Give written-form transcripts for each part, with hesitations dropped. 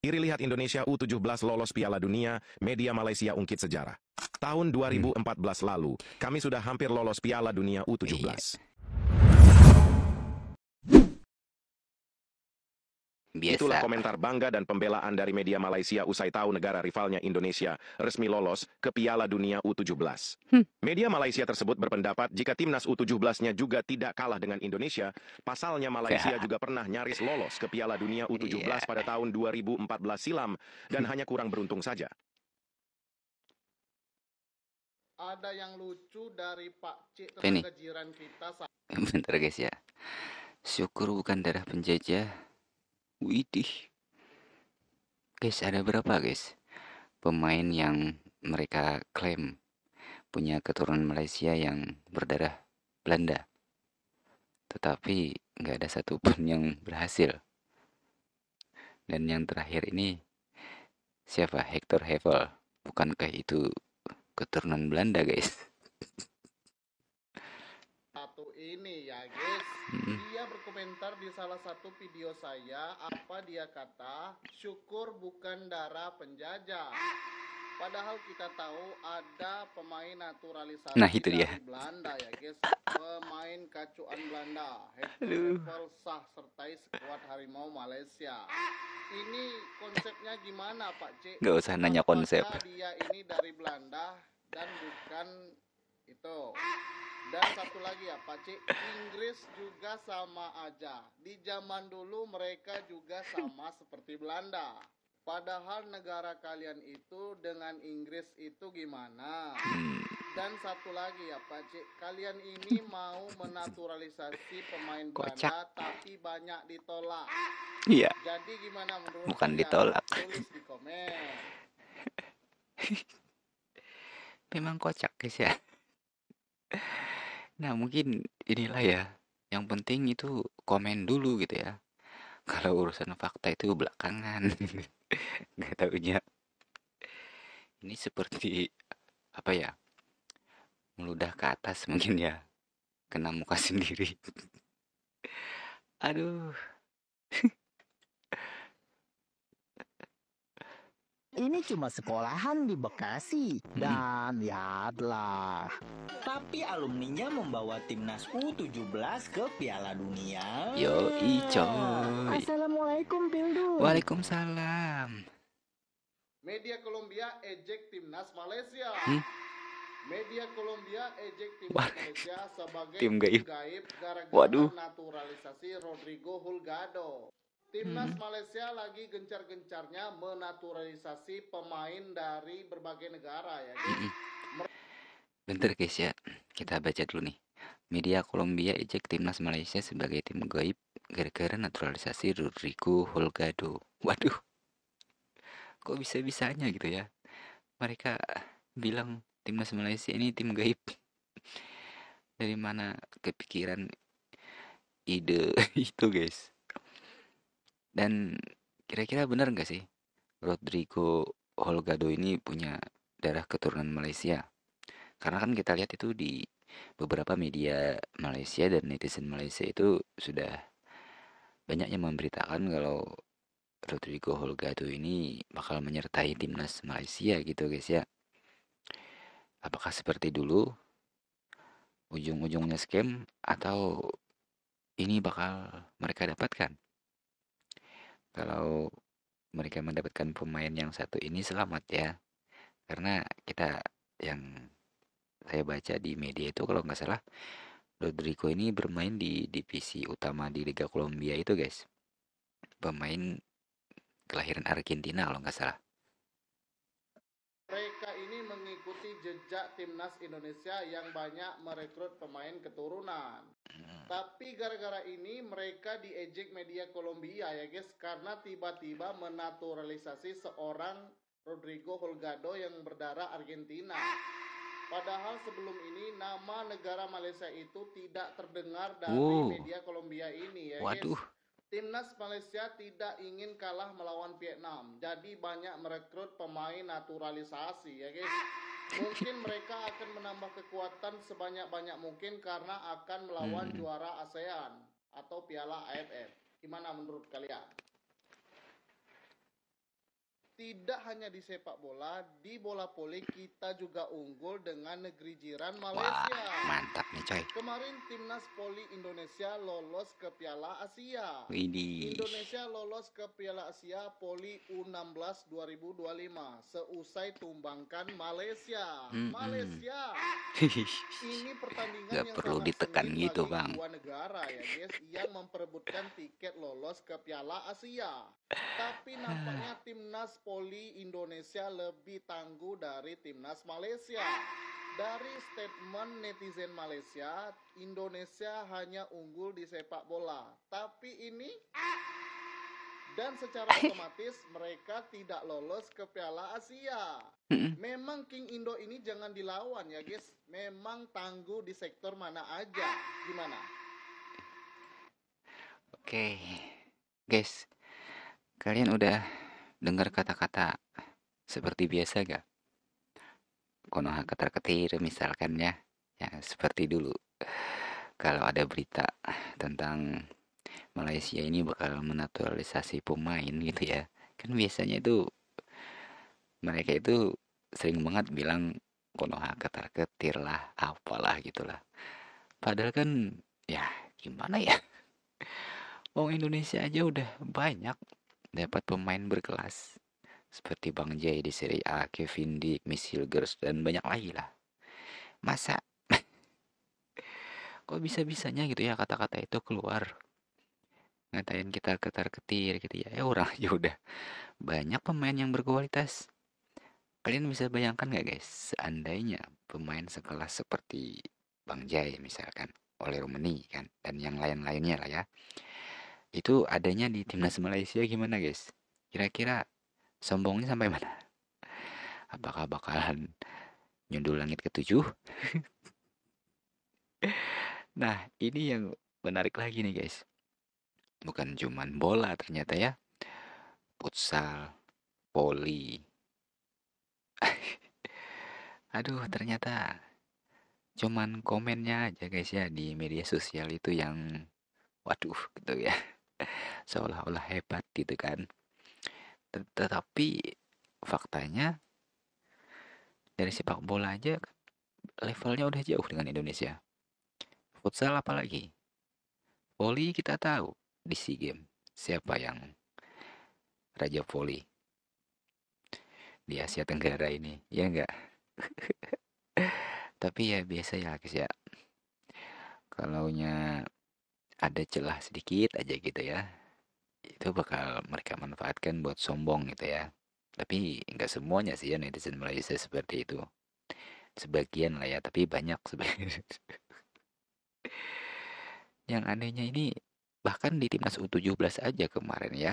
Iri lihat Indonesia U17 lolos Piala Dunia, media Malaysia ungkit sejarah. Tahun 2014 lalu, kami sudah hampir lolos Piala Dunia Iya, U17. Itulah biasa. komentar bangga dan pembelaan dari media Malaysia usai tahu negara rivalnya Indonesia resmi lolos ke Piala Dunia U17. Hmm. Media Malaysia tersebut berpendapat jika timnas U17-nya juga tidak kalah dengan Indonesia, pasalnya Malaysia juga pernah nyaris lolos ke Piala Dunia Iya. U17 pada tahun 2014 silam dan hanya kurang beruntung saja. Ada yang lucu dari Pak Cik Apa ini? tetangga jiran kita. Bentar guys ya. Syukur bukan darah penjajah. Widih. Guys, ada berapa guys? Pemain yang mereka klaim punya keturunan Malaysia yang berdarah Belanda. Tetapi nggak ada satupun yang berhasil. Dan yang terakhir ini siapa? Hector Hevel. Bukankah itu keturunan Belanda guys? Satu ini ya guys, dia berkomentar di salah satu video saya, apa dia kata, syukur bukan darah penjajah. Padahal kita tahu ada pemain naturalisasi Nah, itu dia. dari Belanda ya guys, pemain kacuan Belanda, Hector Aduh. Hevel sah sertai skuad Harimau Malaysia. Ini konsepnya gimana Pak C? Nggak usah nanya konsep. Apakah dia ini dari Belanda dan bukan itu? Dan satu lagi ya Pak C, Inggris juga sama aja. Di zaman dulu mereka juga sama seperti Belanda. Padahal negara kalian itu dengan Inggris itu gimana? Dan satu lagi ya Pak C, kalian ini mau menaturalisasi pemain Kocak. Belanda tapi banyak ditolak. Iya, Jadi gimana menurut bukan kalian? ditolak. Tulis di komen. Memang kocak guys ya. Nah, mungkin inilah ya. Yang penting itu komen dulu gitu ya. Kalau urusan fakta itu belakangan. Nggak taunya. Ini seperti apa ya? Meludah ke atas mungkin ya. Kena muka sendiri. Aduh. Ini cuma sekolahan di Bekasi dan lihatlah. Tapi alumninya membawa timnas U17 ke Piala Dunia. Yoi coy. Assalamualaikum Pildu. Waalaikumsalam. Media Kolombia ejek timnas Malaysia. Media Kolombia ejek timnas Malaysia sebagai Tim gaib. gara-gara Waduh. naturalisasi Rodrigo Holgado. Timnas Malaysia lagi gencar-gencarnya menaturalisasi pemain dari berbagai negara ya guys. Bentar guys ya. Kita baca dulu nih. Media Kolombia ejek timnas Malaysia sebagai tim gaib gara-gara naturalisasi Rodrigo Holgado. Waduh. Kok bisa-bisanya gitu ya? Mereka bilang timnas Malaysia ini tim gaib. Dari mana kepikiran ide itu guys? Dan kira-kira benar nggak sih Rodrigo Holgado ini punya darah keturunan Malaysia? Karena kan kita lihat itu di beberapa media Malaysia dan netizen Malaysia itu sudah banyak yang memberitakan kalau Rodrigo Holgado ini bakal menyertai timnas Malaysia gitu guys ya. Apakah seperti dulu ujung-ujungnya scam atau ini bakal mereka dapatkan? Kalau mereka mendapatkan pemain yang satu ini selamat ya. Karena kita yang saya baca di media itu kalau nggak salah Rodrigo ini bermain di divisi utama di Liga Kolombia itu guys. Pemain kelahiran Argentina kalau nggak salah. Mereka ini mengikuti jejak timnas Indonesia yang banyak merekrut pemain keturunan. Tapi gara-gara ini mereka diejek media Kolombia ya guys, karena tiba-tiba menaturalisasi seorang Rodrigo Holgado yang berdarah Argentina. Padahal sebelum ini nama negara Malaysia itu tidak terdengar dari media Kolombia ini ya Waduh. guys. Timnas Malaysia tidak ingin kalah melawan Vietnam, jadi banyak merekrut pemain naturalisasi ya guys. Mungkin mereka akan menambah kekuatan sebanyak-banyak mungkin karena akan melawan juara ASEAN atau Piala AFF. Gimana menurut kalian? tidak hanya di sepak bola, di bola voli kita juga unggul dengan negeri jiran Wah, Malaysia. mantap nih coy. Kemarin timnas voli Indonesia lolos ke Piala Asia. Widih. Indonesia lolos ke Piala Asia Voli U16 2025 seusai tumbangkan Malaysia. Malaysia. Ini pertandingan Gak yang perlu sangat ditekan sengit gitu, bagi Bang. dua negara ya guys yang memperebutkan tiket lolos ke Piala Asia. Tapi nampaknya timnas voli Indonesia lebih tangguh dari timnas Malaysia. Dari statement netizen Malaysia, Indonesia hanya unggul di sepak bola. Tapi ini dan secara otomatis mereka tidak lolos ke Piala Asia. Memang King Indo ini jangan dilawan ya guys. Memang tangguh di sektor mana aja. Gimana? Oke, guys, kalian udah dengar kata-kata seperti biasa gak? Konoha ketar-ketir misalkan ya. Ya, seperti dulu. Kalau ada berita tentang Malaysia ini bakal menaturalisasi pemain gitu ya. Kan biasanya itu mereka itu sering banget bilang Konoha ketar-ketir lah, apalah gitulah. Padahal kan ya gimana ya? Wong Indonesia aja udah banyak dapat pemain berkelas seperti Bang Jai di Serie A, Kevin Dick, Miss Hilgers dan banyak lagi lah. Masa kok bisa-bisanya gitu ya kata-kata itu keluar ngatain kita ketar-ketir gitu ya. Orang aja udah banyak pemain yang berkualitas. Kalian bisa bayangkan gak guys, seandainya pemain sekelas seperti Bang Jai misalkan, oleh Romani kan, dan yang lain-lainnya lah ya, itu adanya di timnas Malaysia gimana guys? Kira-kira sombongnya sampai mana? Apakah bakalan nyundul langit ketujuh? Nah, ini yang menarik lagi nih guys. Bukan cuman bola ternyata ya, futsal, voli. Aduh, ternyata cuman komennya aja guys ya di media sosial itu yang waduh gitu ya. Seolah-olah hebat gitu kan. Tetapi faktanya dari sepak bola aja levelnya udah jauh dengan Indonesia. Futsal apalagi. Voli kita tahu di SEA Games siapa yang raja voli di Asia Tenggara ini, ya enggak? Tapi ya biasa ya guys ya. Kalaunya ada celah sedikit aja gitu ya, itu bakal mereka manfaatkan buat sombong gitu ya. Tapi nggak semuanya sih ya netizen Malaysia seperti itu. Sebagian lah ya, tapi banyak sebenarnya. Yang anehnya ini bahkan di timnas U17 aja kemarin ya.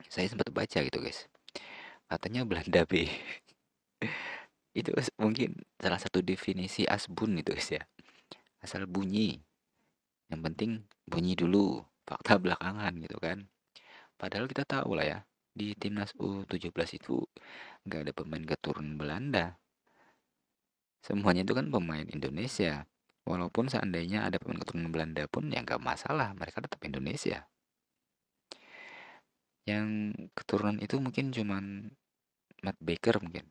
Saya sempat baca gitu guys. Katanya Belanda B. Itu mungkin salah satu definisi asbun itu guys ya. Asal bunyi. Yang penting bunyi dulu, fakta belakangan gitu kan. Padahal kita tahu lah ya, di timnas U17 itu nggak ada pemain keturunan Belanda. Semuanya itu kan pemain Indonesia. Walaupun seandainya ada pemain keturunan Belanda pun ya nggak masalah, mereka tetap Indonesia. Yang keturunan itu mungkin cuman Matt Baker mungkin.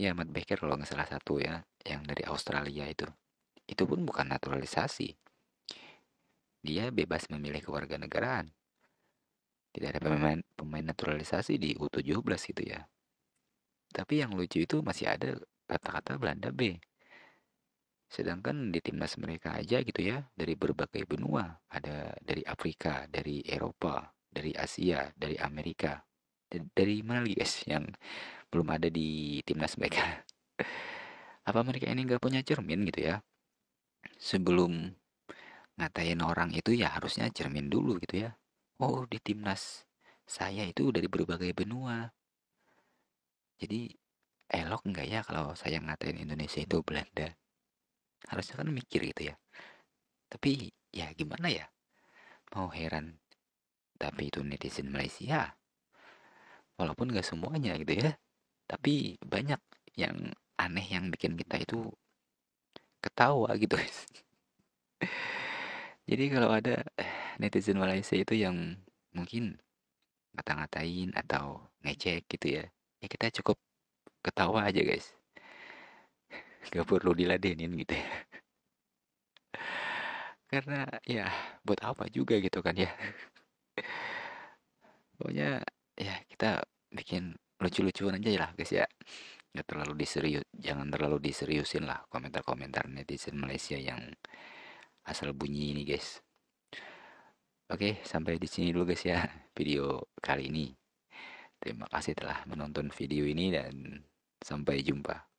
Ya Matt Baker kalau nggak salah satu ya, yang dari Australia itu. Itu pun bukan naturalisasi. Dia bebas memilih kewarganegaraan. Tidak ada pemain naturalisasi di U17 gitu ya. Tapi yang lucu itu masih ada kata-kata Belanda B. Sedangkan di timnas mereka aja gitu ya, dari berbagai benua. Ada dari Afrika, dari Eropa, dari Asia, dari Amerika. Dari mana lagi guys yang belum ada di timnas mereka? Apa mereka ini nggak punya cermin gitu ya? Sebelum ngatain orang itu ya harusnya cermin dulu gitu ya. Oh, di timnas saya itu dari berbagai benua. Jadi elok nggak ya kalau saya ngatain Indonesia itu Belanda? Harusnya kan mikir gitu ya. Tapi ya gimana ya? Mau heran. Tapi itu netizen Malaysia. Walaupun nggak semuanya gitu ya. Tapi banyak yang aneh yang bikin kita itu ketawa gitu. Jadi kalau ada netizen Malaysia itu yang mungkin ngata-ngatain atau ngecek gitu ya. Ya kita cukup ketawa aja guys. Gak perlu diladenin gitu ya. Karena ya buat apa juga gitu kan ya. Pokoknya ya kita bikin lucu-lucuan aja lah guys ya. Jangan terlalu diseriusin lah komentar-komentar netizen Malaysia yang asal bunyi ini guys. Oke, sampai di sini dulu guys ya video kali ini. Terima kasih telah menonton video ini dan sampai jumpa.